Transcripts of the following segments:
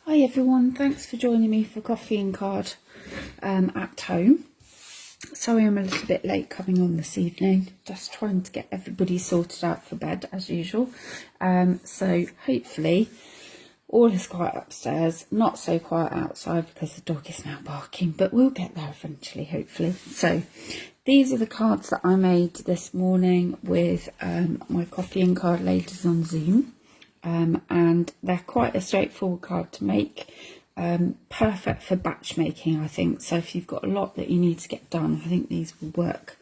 Hi everyone, thanks for joining me for coffee and card at home. Sorry I'm a little bit late coming on this evening, just trying to get everybody sorted out for bed as usual. So hopefully all is quiet upstairs, not so quiet outside because the dog is now barking, but we'll get there eventually hopefully. So these are the cards that I made this morning with my coffee and card ladies on Zoom. And they're quite a straightforward card to make, perfect for batch making, I think. So if you've got a lot that you need to get done, I think these will work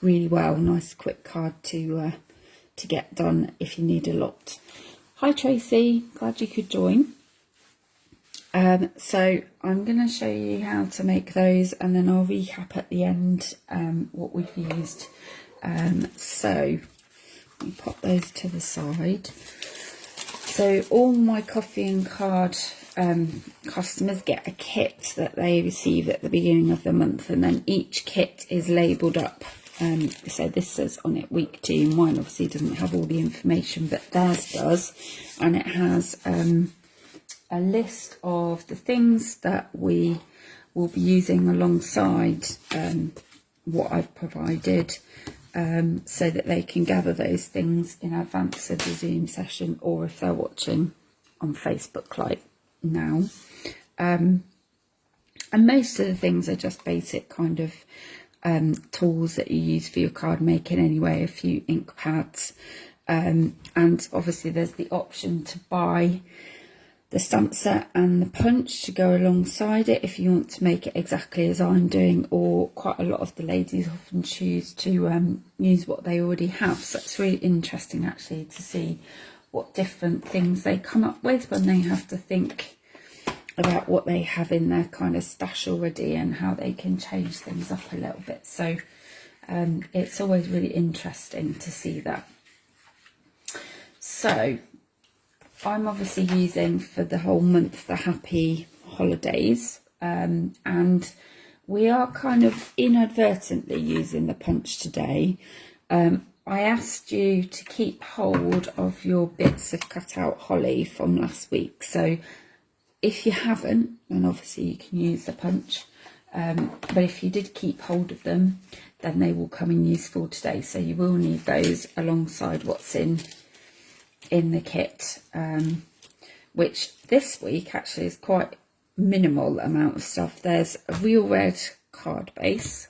really well. Nice quick card to get done if you need a lot. Hi Tracy, glad you could join. So I'm going to show you how to make those, and then I'll recap at the end what we've used. So let me pop those to the side. So all my coffee and card customers get a kit that they receive at the beginning of the month, and then each kit is labelled up. So this says on it week 2. Mine obviously doesn't have all the information, but theirs does, and it has a list of the things that we will be using alongside what I've provided. So that they can gather those things in advance of the Zoom session, or if they're watching on Facebook like now. And most of the things are just basic kind of tools that you use for your card making anyway, a few ink pads. And obviously there's the option to buy the stamp set and the punch to go alongside it if you want to make it exactly as I'm doing, or quite a lot of the ladies often choose to use what they already have. So it's really interesting actually to see what different things they come up with when they have to think about what they have in their kind of stash already and how they can change things up a little bit. So it's always really interesting to see that. So I'm obviously using for the whole month the Happy Holidays, and we are kind of inadvertently using the punch today. I asked you to keep hold of your bits of cut out holly from last week, so if you haven't, then obviously you can use the punch, but if you did keep hold of them, then they will come in useful today. So you will need those alongside what's in the kit, which this week actually is quite minimal amount of stuff. There's a real red card base,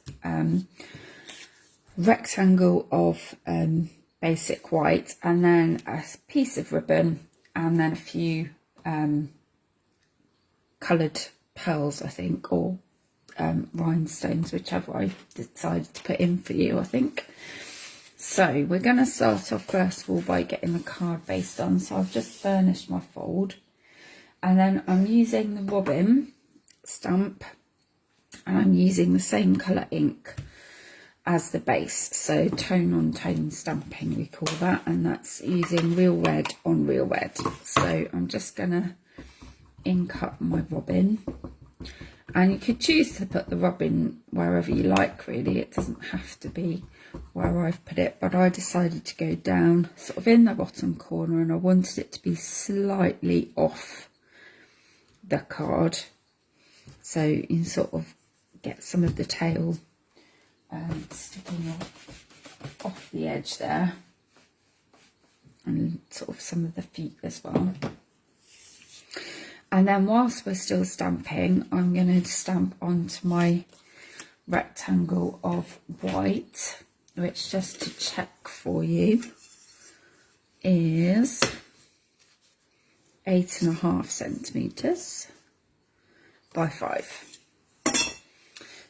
rectangle of basic white, and then a piece of ribbon, and then a few coloured pearls, I think, or rhinestones, whichever I decided to put in for you, I think. So we're going to start off first of all by getting the card base done. So I've just burnished my fold, and then I'm using the Robin stamp, and I'm using the same colour ink as the base. So tone on tone stamping we call that, and that's using real red on real red. So I'm just going to ink up my Robin. And you could choose to put the Robin wherever you like, really. It doesn't have to be where I've put it, but I decided to go down sort of in the bottom corner, and I wanted it to be slightly off the card, so you can sort of get some of the tail sticking off the edge there, and sort of some of the feet as well. And then whilst we're still stamping, I'm going to stamp onto my rectangle of white, which, just to check for you, is 8.5 centimetres by 5.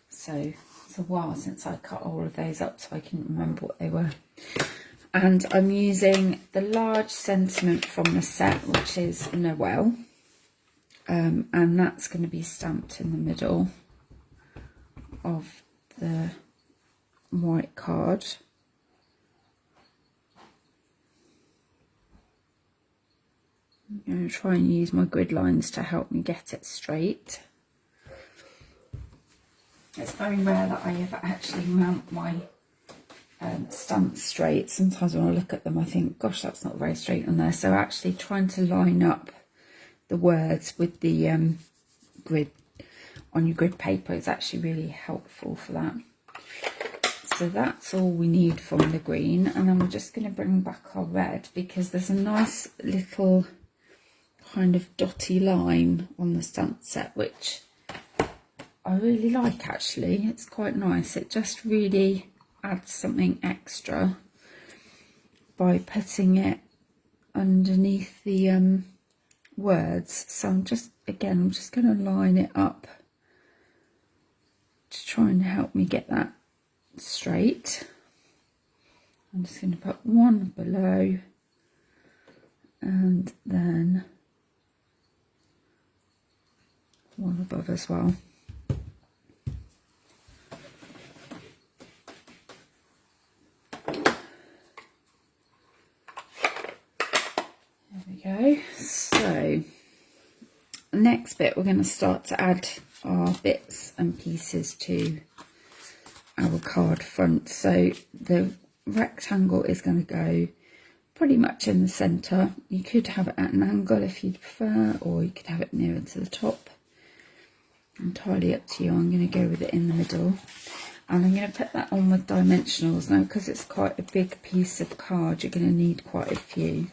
So it's a while since I cut all of those up, so I couldn't remember what they were. And I'm using the large sentiment from the set, which is Noel, and that's going to be stamped in the middle of the white card. I'm going to try and use my grid lines to help me get it straight. It's very rare that I ever actually mount my stamps straight. Sometimes when I look at them I think, gosh, that's not very straight on there. So actually trying to line up the words with the grid on your grid paper. It's actually really helpful for that. So that's all we need from the green, and then we're just going to bring back our red because there's a nice little kind of dotty line on the stamp set which I really like. Actually, it's quite nice. It just really adds something extra by putting it underneath the words. So I'm just going to line it up to try and help me get that straight. I'm just going to put one below and then one above as well. There we go. So the next bit, we're going to start to add our bits and pieces to our card front. So the rectangle is going to go pretty much in the centre. You could have it at an angle if you'd prefer, or you could have it nearer to the top. Entirely up to you. I'm going to go with it in the middle, and I'm going to put that on with dimensionals now because it's quite a big piece of card. You're going to need quite a few.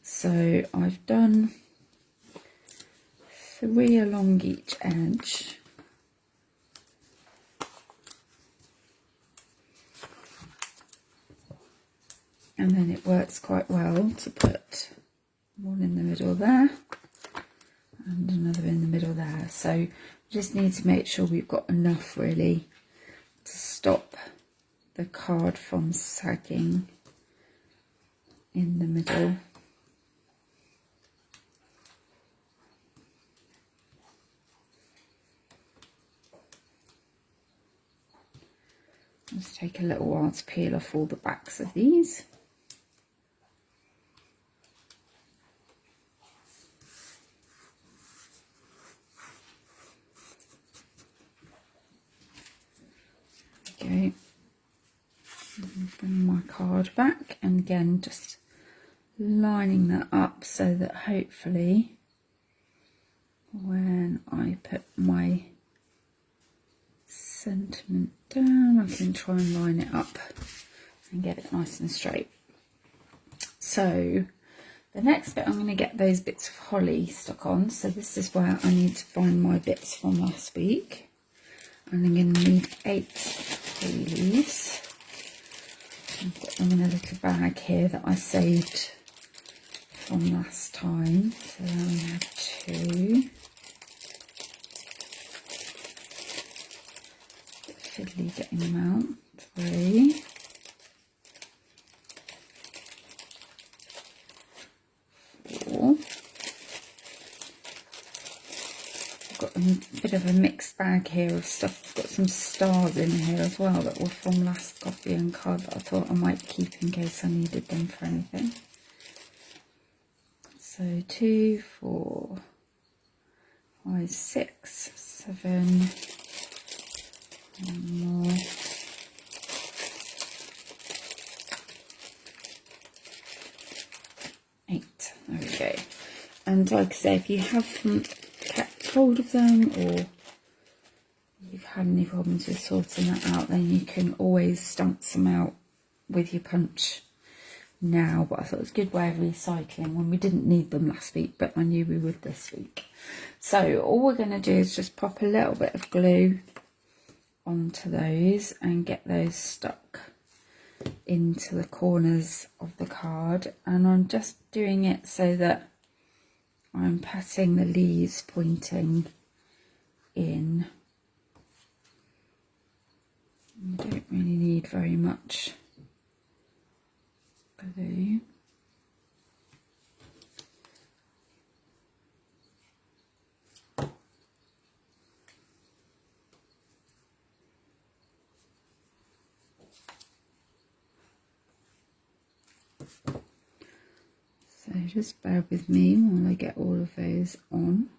So I've done 3 along each edge. And then it works quite well to put one in the middle there and another in the middle there. So we just need to make sure we've got enough really to stop the card from sagging in the middle. Just take a little while to peel off all the backs of these. Okay, bring my card back, and again just lining that up so that hopefully when I put my sentiment down I can try and line it up and get it nice and straight. So the next bit, I'm going to get those bits of holly stuck on. So this is where I need to find my bits from last week, and I'm going to need 8 holly leaves. I've got them in a little bag here that I saved from last time. So there we have 2. Bit fiddly getting them out. 3. 4. I've got a bit of a mixed bag here of stuff. I've got some stars in here as well that were from last coffee and card that I thought I might keep in case I needed them for anything. So 2, 4, 5, 6, 7, 1 more. 8. There we go. And like I say, if you haven't kept hold of them or you've had any problems with sorting that out, then you can always stamp some out with your punch now. But I thought it was a good way of recycling when we didn't need them last week, but I knew we would this week. So all we're going to do is just pop a little bit of glue onto those and get those stuck into the corners of the card. And I'm just doing it so that I'm patting the leaves pointing in. You don't really need very much glue. So just bear with me while I get all of those on.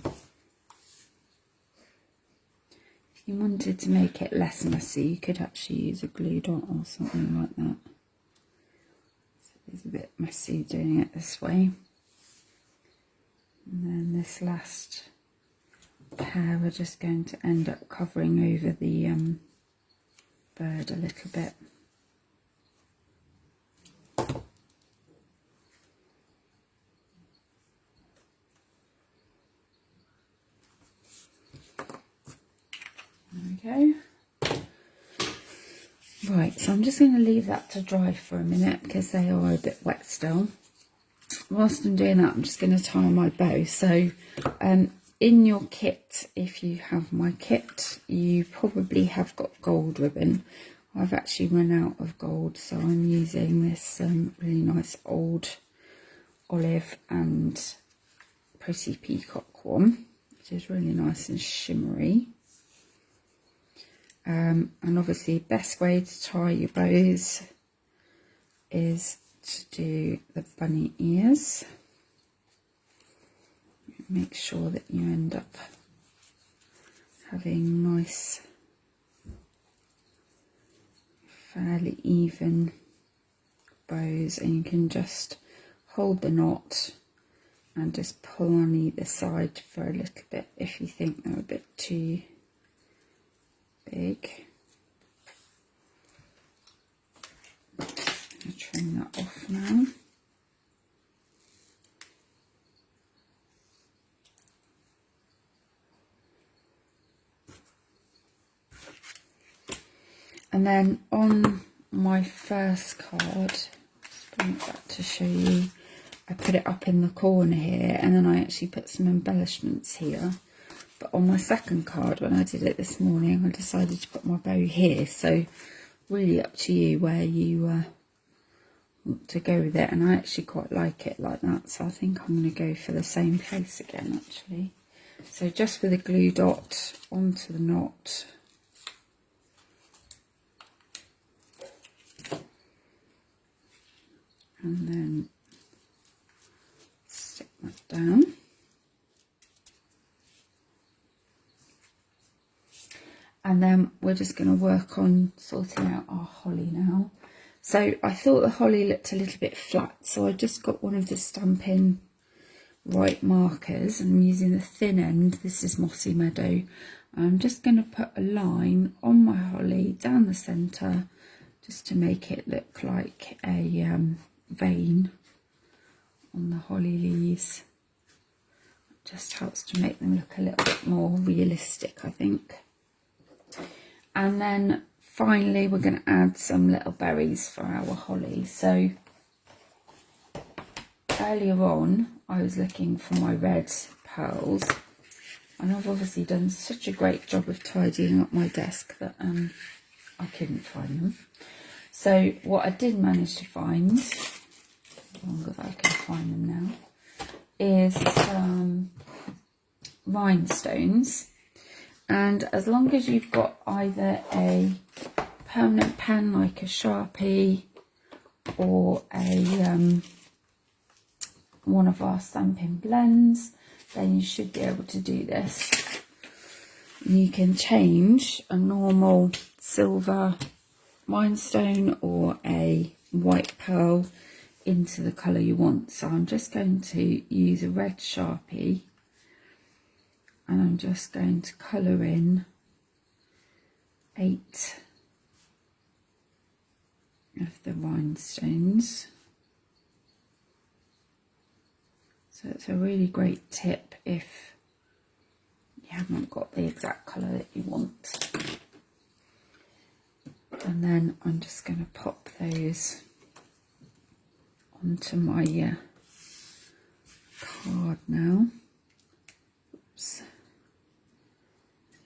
So you wanted to make it less messy, you could actually use a glue dot or something like that. So it's a bit messy doing it this way. And then this last pair we're just going to end up covering over the bird a little bit. There we go. Right, so I'm just going to leave that to dry for a minute because they are a bit wet still. Whilst I'm doing that, I'm just going to tie my bow. So in your kit, if you have my kit, you probably have got gold ribbon. I've actually run out of gold, so I'm using this really nice old olive and pretty peacock one, which is really nice and shimmery. And obviously best way to tie your bows is to do the bunny ears. Make sure that you end up having nice, fairly even bows, and you can just hold the knot and just pull on either side for a little bit if you think they're a bit too big. I'm going to trim that off now. And then on my first card, just bring it back to show you, I put it up in the corner here, and then I actually put some embellishments here. But on my second card, when I did it this morning, I decided to put my bow here. So really up to you where you want to go with it. And I actually quite like it like that. So I think I'm going to go for the same place again, actually. So just with a glue dot onto the knot. And then stick that down. And then we're just going to work on sorting out our holly now. So I thought the holly looked a little bit flat, so I just got one of the Stampin' Right markers, and I'm using the thin end. This is Mossy Meadow. I'm just going to put a line on my holly down the centre, just to make it look like a vein on the holly leaves. It just helps to make them look a little bit more realistic, I think. And then finally we're going to add some little berries for our holly. So earlier on I was looking for my red pearls, and I've obviously done such a great job of tidying up my desk that I couldn't find them. So what I did manage to find, as long as I can find them now, is some rhinestones. And as long as you've got either a permanent pen like a Sharpie or a one of our Stampin' blends, then you should be able to do this. You can change a normal silver rhinestone or a white pearl into the colour you want. So I'm just going to use a red Sharpie, and I'm just going to colour in 8 of the rhinestones. So it's a really great tip if you haven't got the exact colour that you want. And then I'm just going to pop those onto my card now. Oops.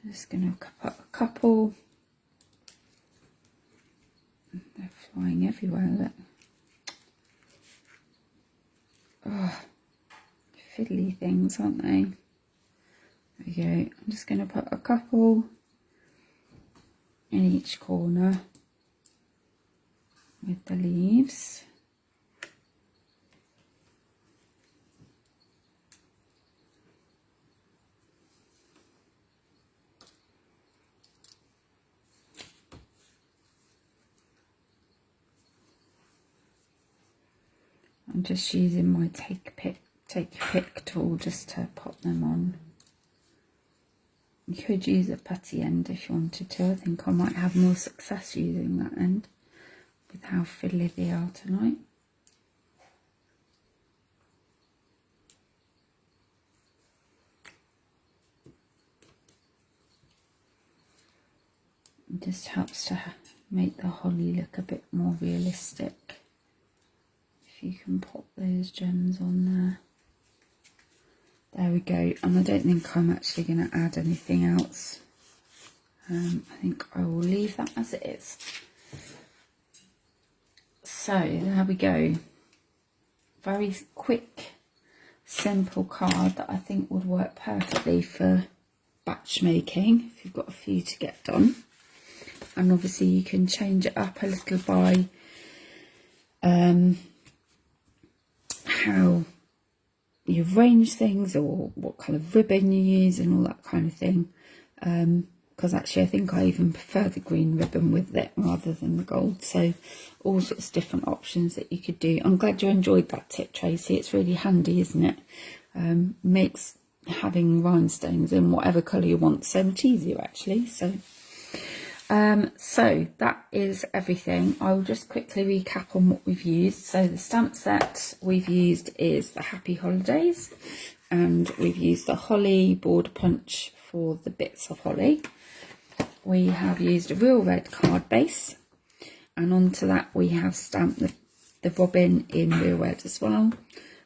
Just going to put a couple. They're flying everywhere, look. Oh, fiddly things, aren't they? There we go. I'm just going to put a couple in each corner with the leaves. I'm just using my take your pick tool just to pop them on. You could use a putty end if you wanted to. I think I might have more success using that end with how fiddly they are tonight. It just helps to make the holly look a bit more realistic. If you can pop those gems on there. There we go. And I don't think I'm actually going to add anything else. I think I will leave that as it is. So there we go. Very quick, simple card that I think would work perfectly for batch making if you've got a few to get done. And obviously you can change it up a little by how you arrange things or what kind of ribbon you use and all that kind of thing. Because actually I think I even prefer the green ribbon with it rather than the gold. So all sorts of different options that you could do. I'm glad you enjoyed that tip, Tracy. It's really handy, isn't it? Makes having rhinestones in whatever colour you want so much easier actually. So that is everything. I will just quickly recap on what we've used. So the stamp set we've used is the Happy Holidays, and we've used the holly border punch for the bits of holly. We have used a real red card base, and onto that we have stamped the robin in real red as well.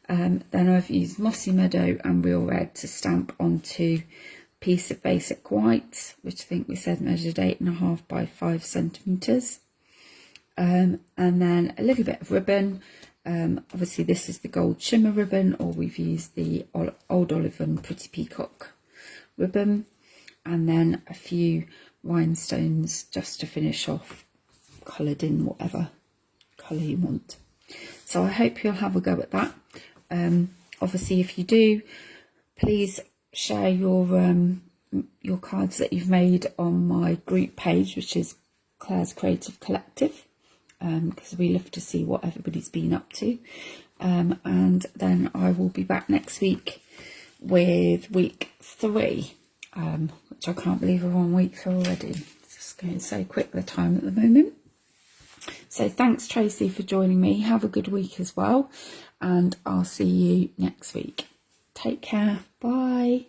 Then I've used Mossy, Meadow and real red to stamp onto piece of basic white, which I think we said measured 8.5 by 5 centimeters, and then a little bit of ribbon. Obviously this is the gold shimmer ribbon, or we've used the Old Olive and Pretty Peacock ribbon, and then a few rhinestones just to finish off, coloured in whatever colour you want. So I hope you'll have a go at that. Obviously if you do, please share your cards that you've made on my group page, which is Claire's Creative Collective, because we love to see what everybody's been up to. And then I will be back next week with week 3, which I can't believe we're on week 3 already. It's just going so quick, the time at the moment. So thanks Tracy for joining me. Have a good week as well, and I'll see you next week. Take care. Bye.